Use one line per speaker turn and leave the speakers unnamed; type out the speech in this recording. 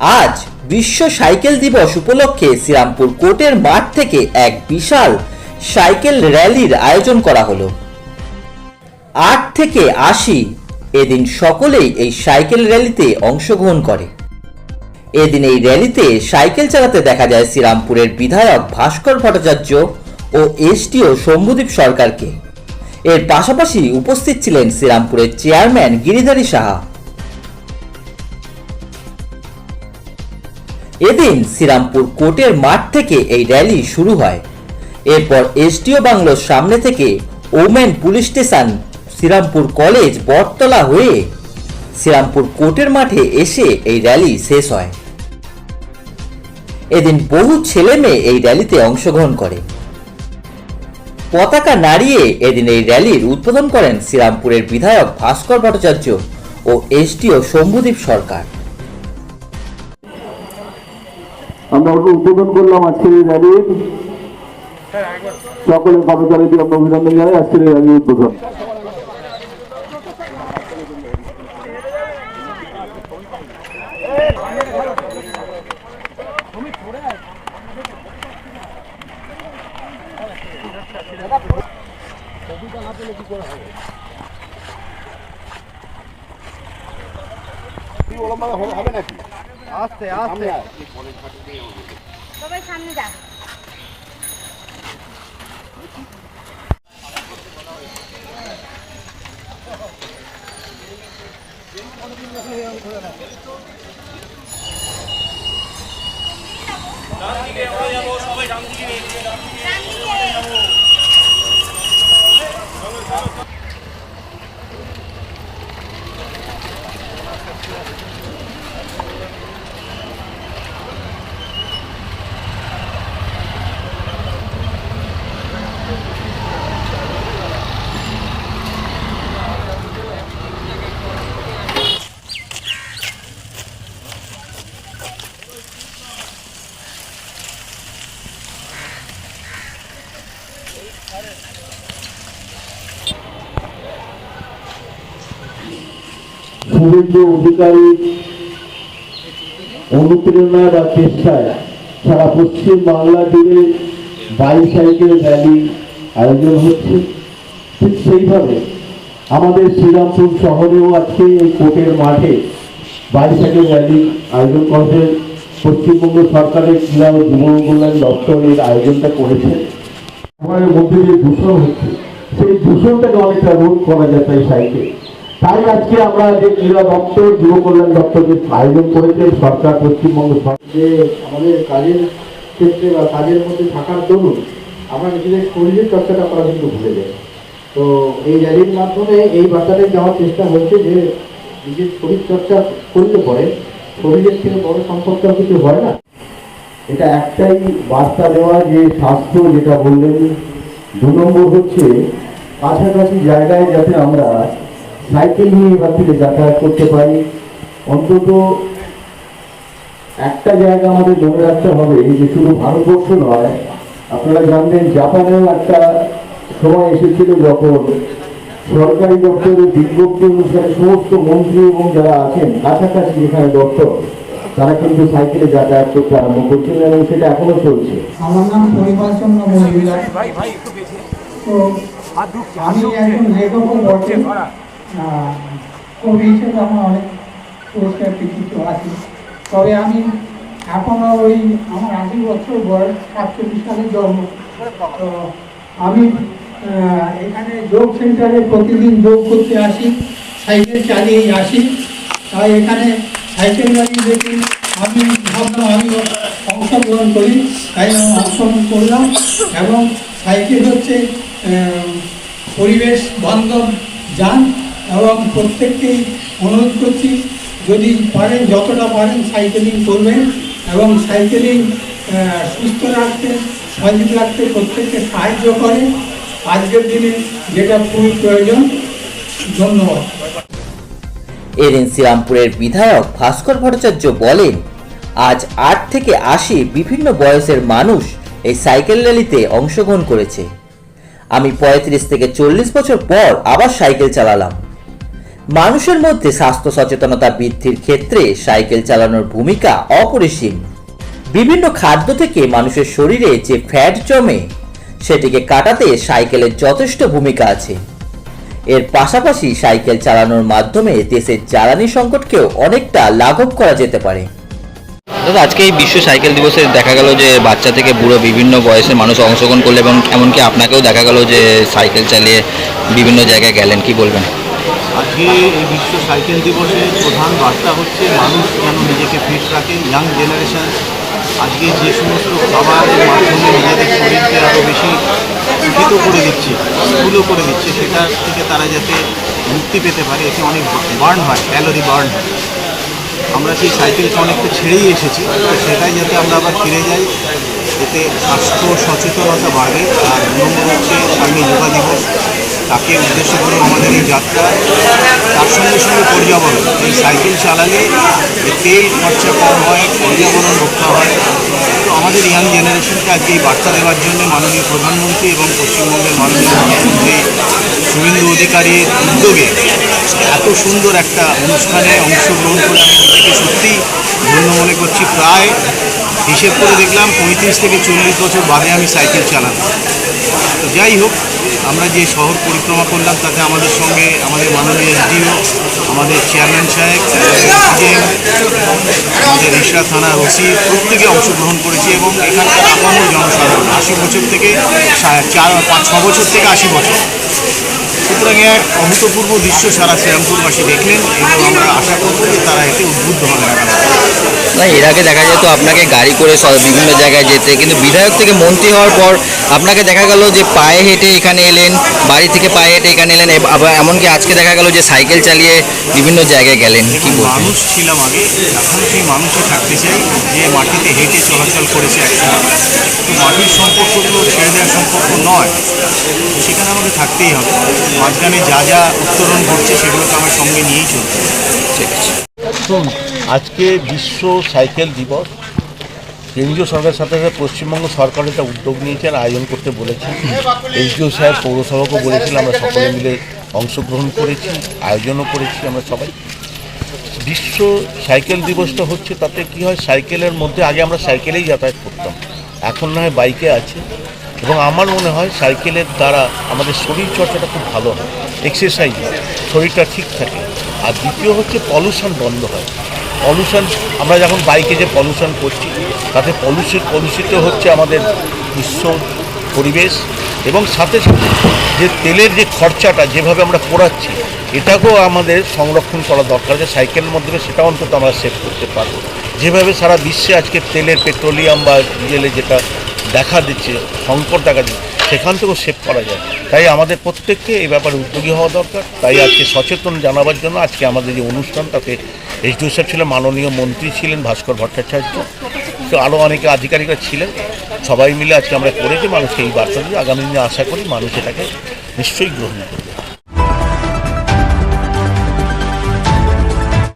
আজ বিশ্ব সাইকেল দিবস উপলক্ষে শ্রীরামপুর কোর্টের মাঠ থেকে এক বিশাল সাইকেল র্যালির আয়োজন করা হলো। 8 থেকে 80 এদিন সকলেই এই সাইকেল র্যালিতে অংশগ্রহণ করে। এদিন এই র্যালিতে সাইকেল চালাতে দেখা যায় শ্রীরামপুরের বিধায়ক ভাস্কর ভট্টাচার্য ও এসডিও শম্ভুদীপ সরকারকে। এর পাশাপাশি উপস্থিত ছিলেন শ্রীরামপুরের চেয়ারম্যান গিরিধারী সাহা। এদিন শ্রীরামপুর কোর্টের মাঠ থেকে এই র্যালি শুরু হয়। এরপর এসডিও বাংলোর সামনে থেকে women police station, Srirampur college, Battala হয়ে শ্রীরামপুর কোর্টের মাঠে এসে এই র্যালি শেষ হয়। এদিন বহু ছেলে মেয়ে এই র্যালিতে অংশগ্রহণ করে। পতাকা নাড়িয়ে এদিন এই র্যালির উদ্বোধন করেন শ্রীরামপুরের বিধায়ক ভাস্কর ভট্টাচার্য ও এসডিও শম্ভুদীপ সরকার।
আমরা উদ্বোধন করলাম আজকের এই র্যালির। সকলের কর্মচারীদের আমরা অভিনন্দন জানাই আজকের এই র্যালির উদ্বোধন। হবে নাকি? আস্তে আস্তে
সবাই সামনে যা। সবাই ডান দিকে
শুভেন্দু অধিকারী অনুপ্রেরণা বা চেষ্টায় সারা পশ্চিম বাংলা জুড়ে বাইসাইকেল র্যালি আয়োজন হচ্ছে। ঠিক সেইভাবে আমাদের শ্রীরামপুর শহরেও আজকে এই কোর্টের মাঠে বাইসাইকেল র্যালি আয়োজন করেছে। পশ্চিমবঙ্গ সরকারের ক্রীড়া ও যুব কল্যাণ দপ্তর এর আয়োজনটা করেছে। আমাদের মধ্যে যে দূষণ হচ্ছে সেই দূষণটাকে অনেকটা রোধ করা যায় তাই সাইকেল। তাই আজকে আমরা যে ক্রীড়া দপ্তর, যুব কল্যাণ দপ্তর যে আয়োজন করেছে সরকার, পশ্চিমবঙ্গ সরকার, যে আমাদের কাজের ক্ষেত্রে বা কাজের মধ্যে থাকার দরুন আমরা নিজেদের শরীরের চর্চাটা করা কিন্তু ভুলে যাই। তো এই র্যালির মাধ্যমে এই বার্তাটাই যাওয়ার চেষ্টা হচ্ছে যে নিজের শরীর চর্চা করলে পরে শরীরের থেকে বড় সম্পর্ক কিছু হয় না। এটা একটাই বার্তা দেওয়া যে স্বাস্থ্য যেটা বললেন। 2 নম্বর হচ্ছে কাছাকাছি জায়গায় যাতে আমরা সাইকেল নিয়ে এবার থেকে যাতায়াত করতে পারি। অন্তত একটা জায়গা আমাদের মনে রাখতে হবে যে শুধু ভারতবর্ষ নয়, আপনারা জানবেন জাপানেও একটা সময় এসেছিল যখন সরকারি দপ্তরের বিজ্ঞপ্তি অনুসারে সমস্ত মন্ত্রী এবং যারা আছেন কাছাকাছি যেখানে দপ্তর তারা কিন্তু সাইকেলে যাতায়াত করতে আরম্ভ করছেন এবং সেটা এখনো চলছে।
আমার নাম পরিবার চন্দ্র মহিলা। তো আমি একজন লেখকও বটে, কবি হিসেবে আমার অনেক পুরস্কার কৃতিত্ব আছে। তবে আমি এখনো ওই আমার 80 বছর বয়স, 47 সালে জন্ম। তো আমি এখানে যোগ সেন্টারে প্রতিদিন যোগ করতে আসি, সাইকেল চালিয়েই আসি। তাই এখানে সাইকেল র্যালি দেখি আমি ভাবলাম আমি অংশগ্রহণ করি, তাই আমি অংশগ্রহণ করলাম। এবং সাইকেল হচ্ছে পরিবেশ বান্ধব যান এবং প্রত্যেককেই অনুরোধ করছি যদি পারেন, যতটা পারেন সাইকেলিং করবেন এবং সাইকেলিং সুস্থ রাখতে, সজীব রাখতে প্রত্যেককে সাহায্য করে আজকের দিনে, যেটা খুবই প্রয়োজন। ধন্যবাদ।
এদিন শ্রীরামপুরের বিধায়ক ভাস্কর ভট্টাচার্য বলেন, আজ 8 থেকে 80 বিভিন্ন বয়সের মানুষ এই সাইকেল র্যালিতে অংশগ্রহণ করেছে। আমি 35 থেকে 40 বছর পর আবার সাইকেল চালালাম। মানুষের মধ্যে স্বাস্থ্য সচেতনতা বৃদ্ধির ক্ষেত্রে সাইকেল চালানোর ভূমিকা অপরিসীম। বিভিন্ন খাদ্য থেকে মানুষের শরীরে যে ফ্যাট জমে সেটিকে কাটাতে সাইকেলের যথেষ্ট ভূমিকা আছে। এর পাশাপাশি সাইকেল চালানোর মাধ্যমে দেশের জ্বালানি সংকটকেও অনেকটা লাঘব করা যেতে পারে।
দাদা, আজকে এই বিশ্ব সাইকেল দিবসে দেখা গেল যে বাচ্চা থেকে বুড়ো বিভিন্ন বয়সের মানুষ অংশগ্রহণ করলো এবং এমনকি আপনাকেও দেখা গেল যে সাইকেল চালিয়ে বিভিন্ন জায়গায় গেলেন, কি বলবেন?
আজকে এই বিশ্ব সাইকেল দিবসের প্রধান বার্তা হচ্ছে মানুষ যেন নিজেকে ফিট রাখে। ইয়াং জেনারেশন আজকে যে সমস্ত খাবারের মাধ্যমে নিজেদের শরীরকে আরও বেশি সুখিত করে দিচ্ছে, স্থূল করে দিচ্ছে, সেটা থেকে তারা যাতে মুক্তি পেতে পারে। এতে অনেক বার্ন হয়, ক্যালোরি বার্ন হয়। আমরা সেই সাইকেলকে অনেকটা ছেড়েই এসেছি, তো সেটাই যাতে আমরা আবার ফিরে যাই, এতে স্বাস্থ্য সচেতনতা বাড়বে। আর 2 নম্বর হচ্ছে সামনে যোগা দিবস, তাকে উদ্দেশ্য করে আমাদের এই যাত্রা। তার সঙ্গে সঙ্গে পর্যাবরণ, এই সাইকেল চালালে তেল খরচা কম হয়, পর্যাবরণ রক্ষা হয়। তো আমাদের ইয়াং জেনারেশনকে আজকে এই বার্তা দেওয়ার জন্য মাননীয় প্রধানমন্ত্রী এবং পশ্চিমবঙ্গের মাননীয় মুখ্যমন্ত্রী শুভেন্দু অধিকারীর উদ্যোগে এত সুন্দর একটা অনুষ্ঠানে অংশগ্রহণ করে আমি নিজেকে সত্যিই ধন্য মনে করছি। প্রায় হিসেব করে দেখলাম 35 থেকে 40 বছর বাদে আমি সাইকেল চালাতাম। তো যাই হোক, আমরা যে শহর পরিক্রমা করলাম তাতে আমাদের সঙ্গে আমাদের মাননীয় এসডিও, আমাদের চেয়ারম্যান সাহেব, আমাদের রিষড়া থানার ওসি প্রত্যেকে অংশগ্রহণ করেছে এবং এখানকার আপামর জনসাধারণ 80 বছর থেকে 4-5-6 বছর থেকে 80 বছর। সুতরাং এক অভূতপূর্ব দৃশ্য সারা শ্রীরামপুরবাসী দেখলেন এবং আমরা আশা করব যে তারা এতে উদ্বুদ্ধ হবে না।
না, এর আগে দেখা যেত আপনাকে গাড়ি করে বিভিন্ন জায়গায় যেতে, কিন্তু বিধায়ক থেকে মন্ত্রী হওয়ার পর আপনাকে দেখা গেল যে পায়ে হেঁটে এখানে এলেন, বাড়ি থেকে পায়ে হেঁটে এখানে এলেন, আবার এমনকি আজকে দেখা গেল যে সাইকেল চালিয়ে বিভিন্ন জায়গায় গেলেন। কি বলবেন?
মানুষ ছিলাম আগে, এখনও সেই মানুষই থাকতে চাই যে মাটিতে হেঁটে চলাচল করেছে একসময়। তো মাটির সম্পর্কগুলো ছেড়ে দেওয়ার সম্পর্ক নয়, সেখানে আমাকে থাকতেই হবে। মাঝখানে যা যা উত্তরণ ঘটছে সেগুলোকে আমার সঙ্গে নিয়েই চলছে।
ঠিক আছে।
আজকে বিশ্ব সাইকেল দিবস, কেন্দ্রীয় সরকারের সাথে সাথে পশ্চিমবঙ্গ সরকার এটা উদ্যোগ নিয়েছেন, আয়োজন করতে বলেছেন। এসডিও সাহেব, পৌরসভাকে বলেছিলাম, আমরা সকলে মিলে অংশগ্রহণ করেছি, আয়োজনও করেছি আমরা সবাই। বিশ্ব সাইকেল দিবসটা হচ্ছে, তাতে কি হয়, সাইকেলের মধ্যে আগে আমরা সাইকেলেই যাতায়াত করতাম, এখন না হয় বাইকে আছে। এবং আমার মনে হয় সাইকেলের দ্বারা আমাদের শরীর চর্চাটা খুব ভালো হয়, এক্সারসাইজ হয়, শরীরটা ঠিক থাকে। আর দ্বিতীয় হচ্ছে পলিউশন বন্ধ হয়। পলিউশন, আমরা যখন বাইকে যে পলিউশন করছি তাতে কলুষিত হচ্ছে আমাদের বিশ্ব পরিবেশ, এবং সাথে সাথে যে তেলের যে খরচাটা যেভাবে আমরা পোড়াচ্ছি, এটাকেও আমাদের সংরক্ষণ করা দরকার, যে সাইকেলের মাধ্যমে সেটা অন্তত আমরা সেভ করতে পারবো। যেভাবে সারা বিশ্বে আজকে তেলের, পেট্রোলিয়াম বা ডিজেলে যেটা দেখা দিচ্ছে, সংকট দেখা দিচ্ছে, সেখান থেকেও সেভ করা যায়। তাই আমাদের প্রত্যেককে এই ব্যাপারে উদ্যোগী হওয়া দরকার। তাই আজকে সচেতন জানাবার জন্য আজকে আমাদের যে অনুষ্ঠান, তাতে এসডিও সাহেব ছিলেন, মাননীয় মন্ত্রী ছিলেন ভাস্কর ভট্টাচার্য, তো আরও অনেকে আধিকারিকরা ছিলেন। সবাই মিলে আজকে আমরা করেছি মানুষকে এই বার্তা দিয়ে। আগামী দিনে আশা করি মানুষ এটাকে নিশ্চয়ই গ্রহণ করবে।